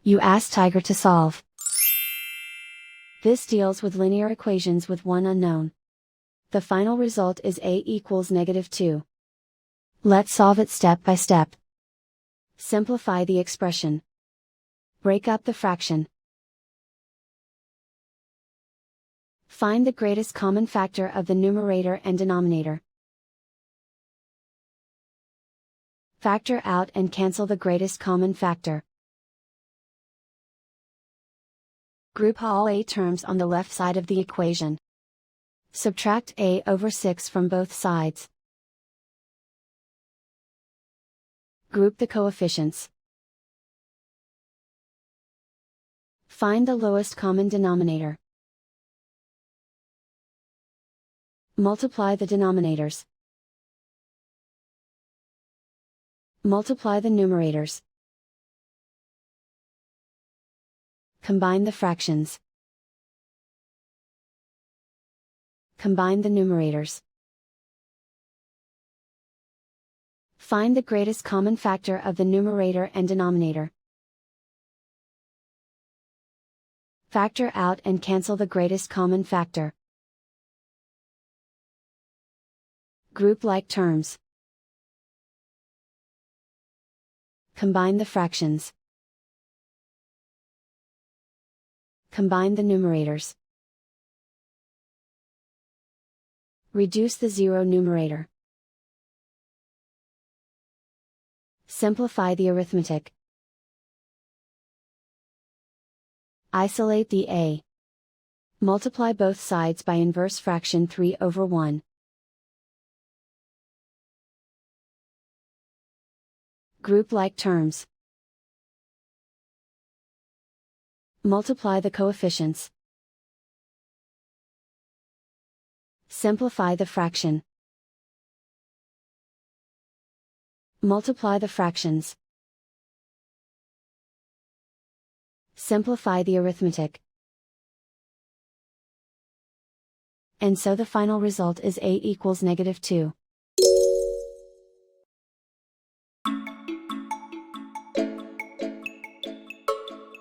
You ask Tiger to solve. This deals with linear equations with one unknown. The final result is a equals -2. Let's solve it step by step. Simplify the expression. Break up the fraction. Find the greatest common factor of the numerator and denominator. Factor out and cancel the greatest common factor. Group all a terms on the left side of the equation. Subtract a over 6 from both sides. Group the coefficients. Find the lowest common denominator. Multiply the denominators. Multiply the numerators. Combine the fractions. Combine the numerators. Find the greatest common factor of the numerator and denominator. Factor out and cancel the greatest common factor. Group like terms. Combine the fractions. Combine the numerators. Reduce the zero numerator. Simplify the arithmetic. Isolate the a. Multiply both sides by inverse fraction 3/1. Group like terms. Multiply the coefficients. Simplify the fraction. Multiply the fractions. Simplify the arithmetic. And so the final result is a equals -2.